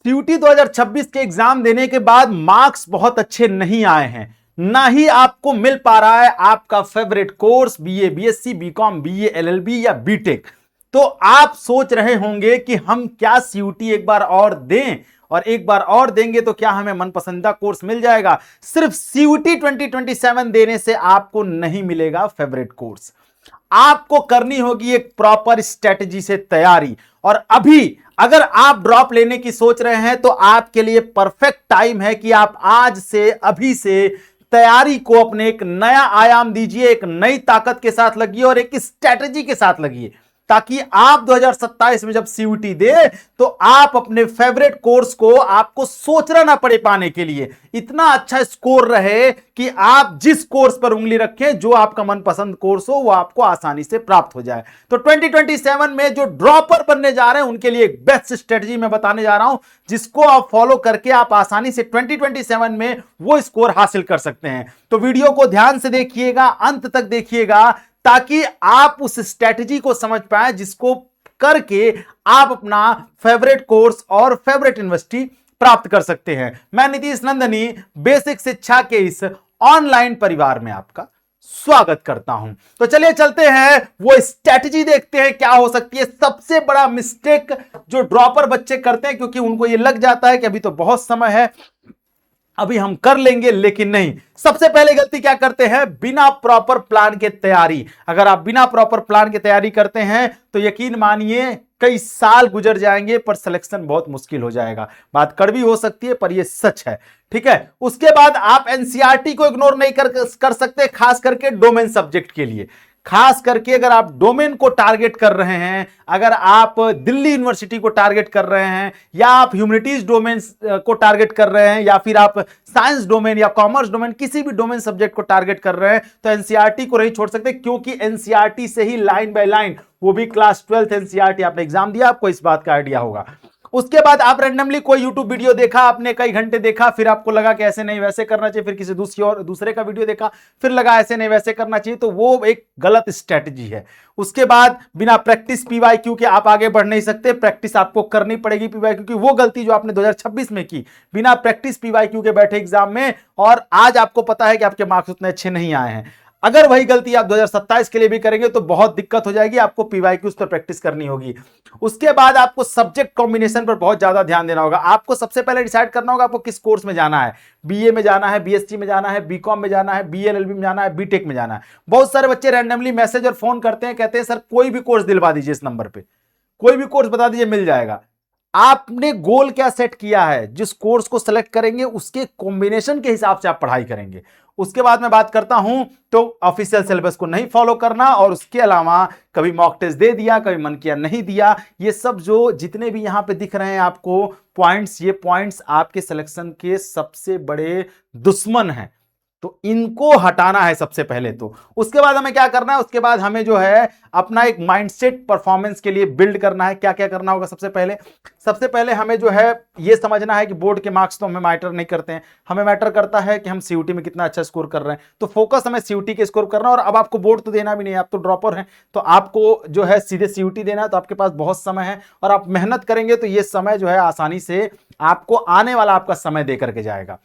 CUT 2026 के exam देने के बाद मार्क्स बहुत अच्छे नहीं आए हैं, ना ही आपको मिल पा रहा है आपका favourite course BA BSc BCom BA LLB या बीटेक। तो आप सोच रहे होंगे कि हम क्या सीयूटी एक बार और दें, और एक बार और देंगे तो क्या हमें मनपसंदा कोर्स मिल जाएगा। सिर्फ सीयूटी 2027 देने से आपको नहीं मिलेगा फेवरेट कोर्स, आपको करनी होगी एक प्रॉपर स्ट्रेटजी से तैयारी। और अभी अगर आप ड्रॉप लेने की सोच रहे हैं तो आपके लिए परफेक्ट टाइम है कि आप आज से अभी से तैयारी को अपने एक नया आयाम दीजिए, एक नई ताकत के साथ लगिए और एक स्ट्रेटजी के साथ लगिए, ताकि आप 2027 में जब सीयूटी दे तो आप अपने फेवरेट कोर्स को आपको सोचना ना पड़े पाने के लिए, इतना अच्छा स्कोर रहे कि आप जिस कोर्स पर उंगली रखें, जो आपका मनपसंद कोर्स हो वो आपको आसानी से प्राप्त हो जाए। तो 2027 में जो ड्रॉपर बनने जा रहे हैं उनके लिए एक बेस्ट स्ट्रेटजी मैं बताने जा रहा हूं, जिसको आप फॉलो करके आप आसानी से 2027 में वो स्कोर हासिल कर सकते हैं। तो वीडियो को ध्यान से देखिएगा, अंत तक देखिएगा, ताकि आप उस स्ट्रेटजी को समझ पाए जिसको करके आप अपना फेवरेट कोर्स और फेवरेट यूनिवर्सिटी प्राप्त कर सकते हैं। मैं नीतीश नंदनी बेसिक शिक्षा के इस ऑनलाइन परिवार में आपका स्वागत करता हूं। तो चलिए चलते हैं, वो स्ट्रेटजी देखते हैं क्या हो सकती है। सबसे बड़ा मिस्टेक जो ड्रॉपर बच्चे करते हैं, क्योंकि उनको ये लग जाता है कि अभी तो बहुत समय है, अभी हम कर लेंगे, लेकिन नहीं। सबसे पहले गलती क्या करते हैं, बिना प्रॉपर प्लान के तैयारी। अगर आप बिना प्रॉपर प्लान के तैयारी करते हैं तो यकीन मानिए कई साल गुजर जाएंगे पर सिलेक्शन बहुत मुश्किल हो जाएगा। बात कड़वी हो सकती है पर यह सच है, ठीक है। उसके बाद आप एनसीईआरटी को इग्नोर नहीं कर सकते, खास करके डोमेन सब्जेक्ट के लिए। खास करके अगर आप डोमेन को टारगेट कर रहे हैं, अगर आप दिल्ली यूनिवर्सिटी को टारगेट कर रहे हैं, या आप ह्यूमैनिटीज डोमेन को टारगेट कर रहे हैं, या फिर आप साइंस डोमेन या कॉमर्स डोमेन, किसी भी डोमेन सब्जेक्ट को टारगेट कर रहे हैं, तो एनसीईआरटी को नहीं छोड़ सकते, क्योंकि एनसीईआरटी से ही लाइन बाय लाइन, वो भी क्लास 12th एनसीईआरटी आपने एग्जाम दिया, आपको इस बात का आइडिया होगा। उसके बाद आप रैंडमली कोई यूट्यूब वीडियो देखा, आपने कई घंटे देखा, फिर आपको लगा कि ऐसे नहीं वैसे करना चाहिए, फिर किसी दूसरे का वीडियो देखा, फिर लगा ऐसे नहीं वैसे करना चाहिए, तो वो एक गलत स्ट्रेटजी है। उसके बाद बिना प्रैक्टिस पीवाईक्यू के आप आगे बढ़ नहीं सकते, प्रैक्टिस आपको करनी पड़ेगी पीवाईक्यू की। वो गलती जो आपने 2026 में की, बिना प्रैक्टिस पीवाईक्यू के बैठे एग्जाम में, और आज आपको पता है कि आपके मार्क्स उतने अच्छे नहीं आए हैं। अगर वही गलती आप 2027 के लिए भी करेंगे तो बहुत दिक्कत हो जाएगी, आपको पीवाईक्यूज पर प्रैक्टिस करनी होगी। उसके बाद आपको सब्जेक्ट कॉम्बिनेशन पर बहुत ज्यादा ध्यान देना होगा। आपको सबसे पहले डिसाइड करना होगा आपको किस कोर्स में जाना है, बीए में जाना है, बीएससी में जाना है, बीकॉम में जाना है, बीएलएलबी में जाना है, बीटेक में जाना है। बहुत सारे बच्चे रैंडमली मैसेज और फोन करते हैं, कहते हैं सर कोई भी कोर्स दिलवा दीजिए, इस नंबर पे कोई भी कोर्स बता दीजिए, मिल जाएगा। आपने गोल क्या सेट किया है, जिस कोर्स को सिलेक्ट करेंगे उसके कॉम्बिनेशन के हिसाब से आप पढ़ाई करेंगे। उसके बाद मैं बात करता हूं तो ऑफिशियल सिलेबस को नहीं फॉलो करना, और उसके अलावा कभी मॉक टेस्ट दे दिया, कभी मन किया नहीं दिया, ये सब जो जितने भी यहां पे दिख रहे हैं आपको पॉइंट्स, ये पॉइंट्स आपके सिलेक्शन के सबसे बड़े दुश्मन हैं, तो इनको हटाना है सबसे पहले। तो उसके बाद हमें क्या करना है, उसके बाद हमें जो है अपना एक माइंडसेट परफॉर्मेंस के लिए बिल्ड करना है। क्या क्या करना होगा, सबसे पहले हमें जो है ये समझना है कि बोर्ड के मार्क्स तो हमें मैटर नहीं करते हैं, हमें मैटर करता है कि हम सीयूटी में कितना अच्छा स्कोर कर रहे हैं। तो फोकस हमें सीयूटी के स्कोर करना, और अब आपको बोर्ड तो देना भी नहीं है, आप तो ड्रॉपर हैं, तो आपको जो है सीधे सीयूटी देना है। तो आपके पास बहुत समय है और आप मेहनत करेंगे तो ये समय जो है आसानी से आपको आने वाला आपका समय दे करके जाएगा।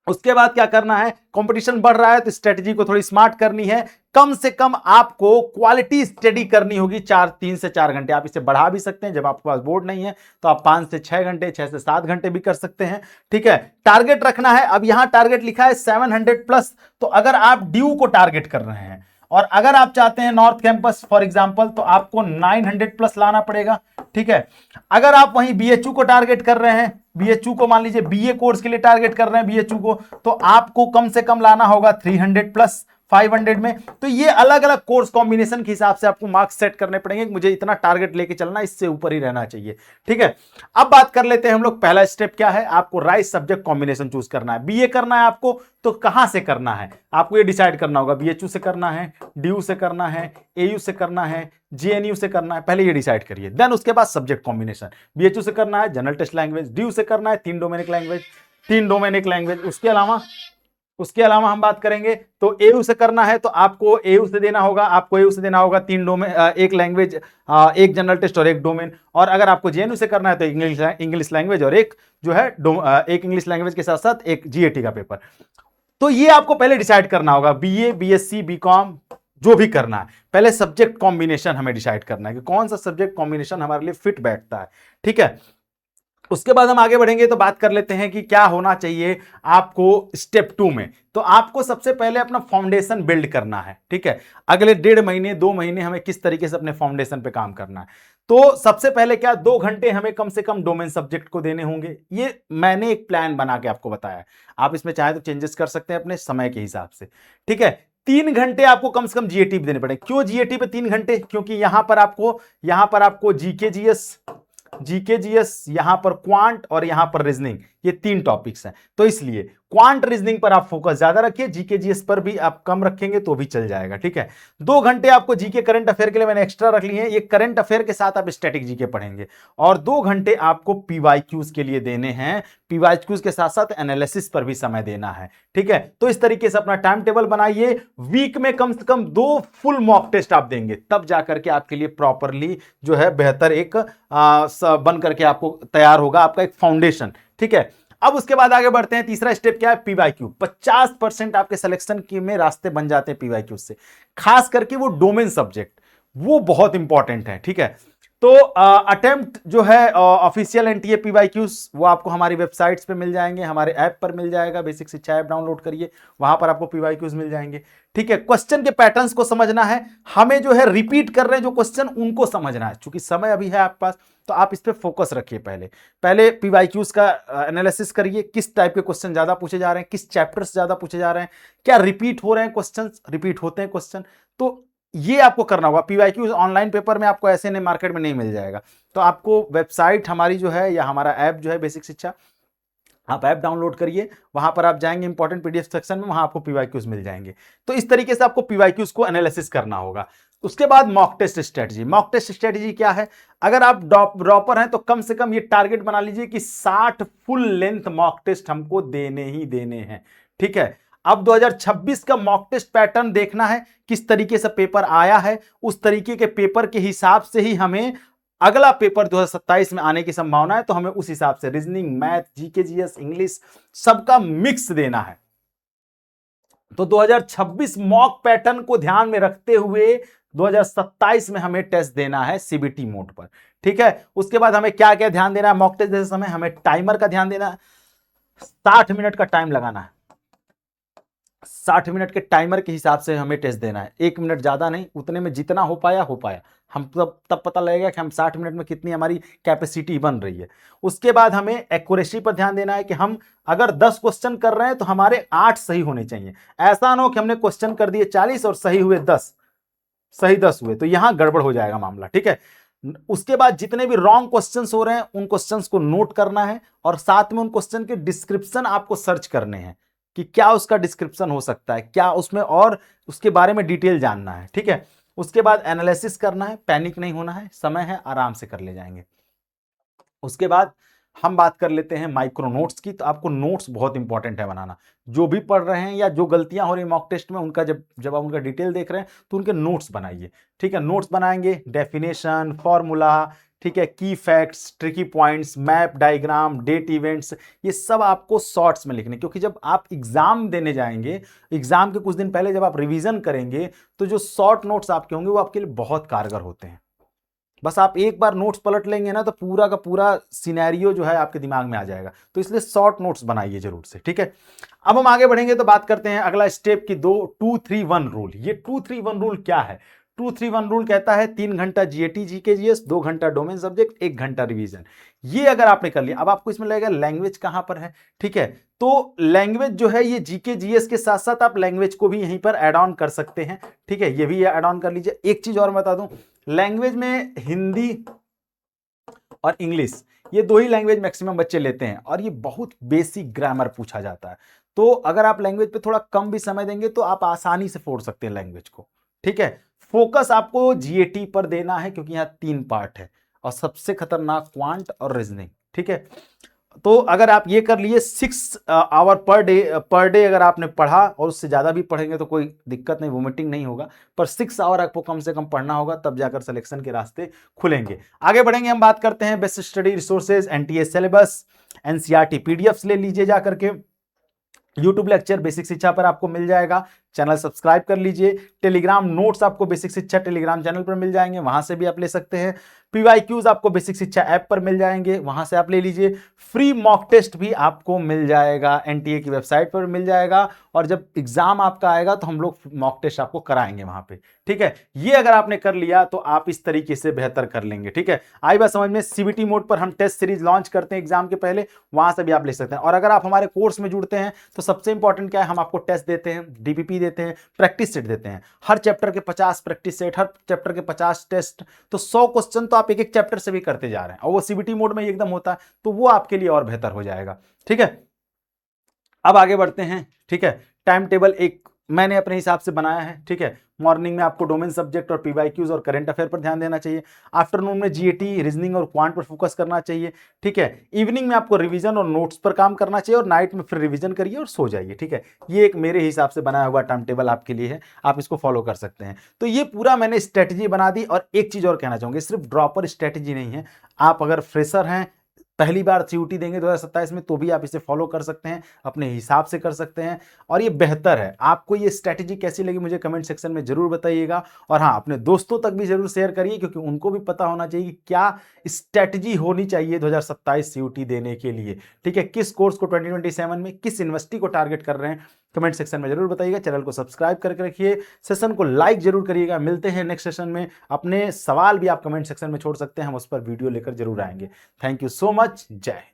उसके बाद क्या करना है, कंपटीशन बढ़ रहा है तो स्ट्रेटजी को थोड़ी स्मार्ट करनी है। कम से कम आपको क्वालिटी स्टडी करनी होगी, 3 से 4 घंटे। आप इसे बढ़ा भी सकते हैं, जब आपके पास बोर्ड नहीं है तो आप 5 से 6 घंटे, 6 से 7 घंटे भी कर सकते हैं, ठीक है। टारगेट रखना है, अब यहां टारगेट लिखा है 700 प्लस। तो अगर आप ड्यू को टारगेट कर रहे हैं और अगर आप चाहते हैं नॉर्थ कैंपस फॉर एग्जांपल, तो आपको 900 प्लस लाना पड़ेगा, ठीक है। अगर आप वहीं बीएचयू को टारगेट कर रहे हैं, बीएचयू को मान लीजिए बीए कोर्स के लिए टारगेट कर रहे हैं बीएचयू को, तो आपको कम से कम लाना होगा 300 प्लस 500 में। तो ये अलग अलग कोर्स कॉम्बिनेशन के हिसाब से आपको मार्क्स सेट करने पड़ेंगे, मुझे इतना टारगेट लेके चलना, इससे ऊपर ही रहना चाहिए, ठीक है। अब बात कर लेते हैं हम लोग, पहला स्टेप क्या है, आपको राइट सब्जेक्ट कॉम्बिनेशन चूज करना है। बीए करना है आपको, तो कहां से करना है आपको ये डिसाइड करना होगा, बीएचयू से करना है, डीयू से करना है, एयू से करना है, जेएनयू से करना है, पहले ये डिसाइड करिए। देन उसके बाद सब्जेक्ट कॉम्बिनेशन, बीएचयू से करना है जनरल टेस्ट लैंग्वेज, डीयू से करना है 3 डोमेनिक लैंग्वेज, उसके अलावा उसके अलावा हम बात करेंगे तो एयू से करना है तो आपको एयू से देना होगा, आपको एयू से देना होगा 3 डोमेन, एक लैंग्वेज, एक जनरल टेस्ट और एक डोमेन। और अगर आपको जेएनयू से करना है तो इंग्लिश लैंग्वेज और एक जो है एक इंग्लिश लैंग्वेज के साथ साथ एक जीएटी का पेपर। तो ये आपको पहले डिसाइड करना होगा, बीए, बीएससी, बीकॉम जो भी करना है, पहले सब्जेक्ट कॉम्बिनेशन हमें डिसाइड करना है कि कौन सा सब्जेक्ट कॉम्बिनेशन हमारे लिए फिट बैठता है। ठीक है, उसके बाद हम आगे बढ़ेंगे तो बात कर लेते हैं कि क्या होना चाहिए आपको स्टेप 2 में। तो आपको सबसे पहले अपना फाउंडेशन बिल्ड करना है। ठीक है, अगले 1.5 महीने 2 महीने हमें किस तरीके से अपने फाउंडेशन पे काम करना है। तो सबसे पहले क्या 2 घंटे हमें कम से कम डोमेन सब्जेक्ट को देने होंगे। ये मैंने एक प्लान बना के आपको बताया, आप इसमें चाहे तो चेंजेस कर सकते हैं अपने समय के हिसाब से। ठीक है, 3 घंटे आपको कम से कम जीएटी पे देने पड़े। क्यों जीएटी पे 3 घंटे? क्योंकि यहां पर आपको जीके जीएस, यहां पर क्वांट और यहां पर रीजनिंग, ये 3 टॉपिक्स हैं। तो इसलिए क्वांट रीजनिंग पर आप फोकस ज्यादा रखिए, जीके जीएस पर भी आप कम रखेंगे तो भी चल जाएगा। ठीक है, 2 घंटे आपको जीके करंट अफेयर के लिए मैंने एक्स्ट्रा रख लिए हैं। ये करंट अफेयर के साथ आप स्टैटिक जीके पढ़ेंगे और 2 घंटे आपको पीवाईक्यूज के लिए देने हैं। पीवाईक्यूज के साथ साथ एनालिसिस पर भी समय देना है। ठीक है, तो इस तरीके से अपना टाइम टेबल बनाइए। वीक में कम से कम 2 फुल मॉक टेस्ट आप देंगे, तब जाकर के आपके लिए प्रॉपरली जो है बेहतर एक बन करके आपको तैयार होगा आपका एक फाउंडेशन। ठीक है, अब उसके बाद आगे बढ़ते हैं। तीसरा स्टेप क्या है? पीवाईक्यू। 50% आपके सिलेक्शन की में रास्ते बन जाते हैं पीवाईक्यू से, खास करके वो डोमेन सब्जेक्ट, वो बहुत इंपॉर्टेंट है। ठीक है, तो अटेम्प्ट जो है ऑफिशियल एनटीए पीवाईक्यूज वो आपको हमारी वेबसाइट्स पे मिल जाएंगे, हमारे ऐप पर मिल जाएगा। बेसिक शिक्षा ऐप डाउनलोड करिए, वहां पर आपको पीवाईक्यूज मिल जाएंगे। ठीक है, क्वेश्चन के पैटर्न्स को समझना है हमें, जो है रिपीट कर रहे हैं जो क्वेश्चन उनको समझना है। चूंकि समय अभी है आपके पास तो आप इस पे फोकस रखिए। पहले पीवाईक्यूज का एनालिसिस करिए, किस टाइप के क्वेश्चन ज्यादा पूछे जा रहे हैं, किस चैप्टर से ज्यादा पूछे जा रहे हैं, क्या रिपीट हो रहे हैं क्वेश्चन, रिपीट होते हैं क्वेश्चन। तो ये आपको करना होगा। पीवाईक्यूज ऑनलाइन पेपर में आपको ऐसे नहीं मार्केट में नहीं मिल जाएगा, तो आपको वेबसाइट हमारी जो है या हमारा ऐप जो है बेसिक शिक्षा, आप ऐप डाउनलोड करिए, वहां पर आप जाएंगे इंपॉर्टेंट पीडीएफ सेक्शन में, वहां आपको पीवाईक्यूज मिल जाएंगे। तो इस तरीके से आपको पीवाईक्यूज को एनालिसिस करना होगा। उसके बाद mock test strategy. Mock test strategy क्या है? अगर आप ड्रॉपर हैं तो कम से कम ये टारगेट बना लीजिए कि 60 फुल लेंथ मॉक टेस्ट हमको देने ही देने हैं। ठीक है, अब 2026 का मॉक टेस्ट पैटर्न देखना है, किस तरीके से पेपर आया है, उस तरीके के पेपर के हिसाब से ही हमें अगला पेपर 2027 में आने की संभावना है। तो हमें उस हिसाब से reasoning, math, GK GS, English सबका मिक्स देना है। तो 2026 मॉक पैटर्न को ध्यान में रखते हुए 2027 में हमें टेस्ट देना है सीबीटी मोड पर। ठीक है, उसके बाद हमें क्या क्या ध्यान देना है मॉक टेस्ट देते समय? हमें टाइमर का ध्यान देना है, 60 मिनट का टाइम लगाना है। 60 मिनट के टाइमर के हिसाब से हमें टेस्ट देना है, 1 मिनट ज्यादा नहीं, उतने में जितना हो पाया। हम तब पता लगेगा कि हम 60 मिनट में कितनी हमारी कैपेसिटी बन रही है। उसके बाद हमें एक्यूरेसी पर ध्यान देना है कि हम अगर 10 क्वेश्चन कर रहे हैं तो हमारे 8 सही होने चाहिए। ऐसा ना हो कि हमने क्वेश्चन कर दिए 40 और सही हुए 10 हुए, तो यहां गड़बड़ हो जाएगा मामला। ठीक है, उसके बाद जितने भी रॉन्ग क्वेश्चंस हो रहे हैं उन क्वेश्चंस को नोट करना है और साथ में उन क्वेश्चन के डिस्क्रिप्शन आपको सर्च करने हैं कि क्या उसका डिस्क्रिप्शन हो सकता है, क्या उसमें और उसके बारे में डिटेल जानना है। ठीक है, उसके बाद एनालिसिस करना है, पैनिक नहीं होना है, समय है, आराम से कर ले जाएंगे। उसके बाद हम बात कर लेते हैं माइक्रो नोट्स की। तो आपको नोट्स बहुत इंपॉर्टेंट है बनाना, जो भी पढ़ रहे हैं या जो गलतियां हो रही मॉक टेस्ट में उनका जब आप उनका डिटेल देख रहे हैं तो उनके नोट्स बनाइए। ठीक है, नोट्स बनाएंगे, डेफिनेशन, फॉर्मूला, ठीक है, key facts, tricky points, map, diagram, date, events, ये सब आपको शॉर्ट्स में लिखने, क्योंकि जब आप एग्जाम देने जाएंगे, एग्जाम के कुछ दिन पहले जब आप रिवीजन करेंगे तो जो शॉर्ट नोट्स आपके होंगे वो आपके लिए बहुत कारगर होते हैं। बस आप एक बार नोट्स पलट लेंगे ना तो पूरा का पूरा सिनेरियो जो है आपके दिमाग में आ जाएगा। तो इसलिए शॉर्ट नोट्स बनाइए जरूर से। ठीक है, अब हम आगे बढ़ेंगे तो बात करते हैं अगला स्टेप की 2-3-1 रूल। ये 2-3-1 रूल क्या है? 2-3-1 रूल कहता है 3 घंटा जीएटी जीके जीएस, 2 घंटा डोमेन सब्जेक्ट, 1 घंटा रिवीजन। ये अगर आपने कर लिया, अब आपको इसमें लगेगा लैंग्वेज कहां पर है। ठीक है, तो लैंग्वेज जो है ये जीके जीएस के साथ साथ आप लैंग्वेज को भी यहीं पर ऐड ऑन कर सकते हैं। ठीक है, ये भी ऐड ऑन कर लीजिए। एक चीज और बता दूं, लैंग्वेज में हिंदी और इंग्लिश, ये 2 ही लैंग्वेज मैक्सिमम बच्चे लेते हैं और ये बहुत बेसिक ग्रामर पूछा जाता है। तो अगर आप लैंग्वेज पे थोड़ा कम भी समय देंगे तो आप आसानी से फोड़ सकते हैं लैंग्वेज को। ठीक है, फोकस आपको जीएटी पर देना है क्योंकि यहाँ 3 पार्ट है और सबसे खतरनाक क्वांट और रीजनिंग। ठीक है, तो अगर आप ये कर लिए 6 आवर पर डे अगर आपने पढ़ा, और उससे ज़्यादा भी पढ़ेंगे तो कोई दिक्कत नहीं, वोमिटिंग नहीं होगा, पर 6 आवर आपको कम से कम पढ़ना होगा, तब जाकर सिलेक्शन के रास्ते खुलेंगे। आगे बढ़ेंगे, हम बात करते हैं best study resources, NTA syllabus, NCERT PDFs ले लीजिए जाकर के। यूट्यूब लेक्चर बेसिक शिक्षा पर आपको मिल जाएगा, चैनल सब्सक्राइब कर लीजिए। टेलीग्राम नोट्स आपको बेसिक शिक्षा टेलीग्राम चैनल पर मिल जाएंगे, वहां से भी आप ले सकते हैं। पीवाईक्यूज आपको बेसिक शिक्षा ऐप पर मिल जाएंगे, वहां से आप ले लीजिए। फ्री मॉक टेस्ट भी आपको मिल जाएगा, एनटीए की वेबसाइट पर मिल जाएगा, और जब एग्जाम आपका आएगा तो हम लोग मॉक टेस्ट आपको कराएंगे वहां पे, ठीक है। ये अगर आपने कर लिया तो आप इस तरीके से बेहतर कर लेंगे, ठीक है। आई बात समझ में। सीबीटी मोड पर हम टेस्ट सीरीज लॉन्च करते हैं एग्जाम के पहले, वहां से भी आप ले सकते हैं। और अगर आप हमारे कोर्स में जुड़ते हैं तो सबसे इंपॉर्टेंट क्या है, हम आपको टेस्ट देते हैं, डीपीपी देते हैं, प्रैक्टिस सेट देते हैं। हर चैप्टर के 50 प्रैक्टिस सेट, हर चैप्टर के 50 टेस्ट, तो 100 क्वेश्चन तो आप एक एक चैप्टर से भी करते जा रहे हैं, और वो सीबीटी मोड में एकदम होता है, तो वो आपके लिए और बेहतर हो जाएगा, ठीक है। अब आगे बढ़ते हैं, ठीक है। टाइम टेबल एक मैंने अपने हिसाब से बनाया है, ठीक है। मॉर्निंग में आपको डोमेन सब्जेक्ट और पीवाईक्यूज और करंट अफेयर पर ध्यान देना चाहिए। आफ्टरनून में जीएटी, रीजनिंग और क्वांट पर फोकस करना चाहिए, ठीक है। इवनिंग में आपको रिवीजन और नोट्स पर काम करना चाहिए, और नाइट में फिर रिवीजन करिए और सो जाइए, ठीक है। ये एक मेरे हिसाब से बनाया हुआ टाइम टेबल आपके लिए है, आप इसको फॉलो कर सकते हैं। तो ये पूरा मैंने स्ट्रेटजी बना दी। और एक चीज और कहना चाहूंगी, सिर्फ ड्रॉपर स्ट्रेटजी नहीं है, आप अगर फ्रेशर हैं, पहली बार सीयूटी देंगे 2027 में, तो भी आप इसे फॉलो कर सकते हैं, अपने हिसाब से कर सकते हैं, और ये बेहतर है। आपको ये स्ट्रैटेजी कैसी लगी मुझे कमेंट सेक्शन में जरूर बताइएगा। और हाँ, अपने दोस्तों तक भी जरूर शेयर करिए, क्योंकि उनको भी पता होना चाहिए कि क्या स्ट्रैटेजी होनी चाहिए 2027 सीयूटी देने के लिए, ठीक है। किस कोर्स को 2027 में किस यूनिवर्सिटी को टारगेट कर रहे हैं, कमेंट सेक्शन में जरूर बताइएगा। चैनल को सब्सक्राइब करके रखिए, सेशन को लाइक जरूर करिएगा। मिलते हैं नेक्स्ट सेशन में। अपने सवाल भी आप कमेंट सेक्शन में छोड़ सकते हैं, हम उस पर वीडियो लेकर जरूर आएंगे। Thank you so much. जय हिंद।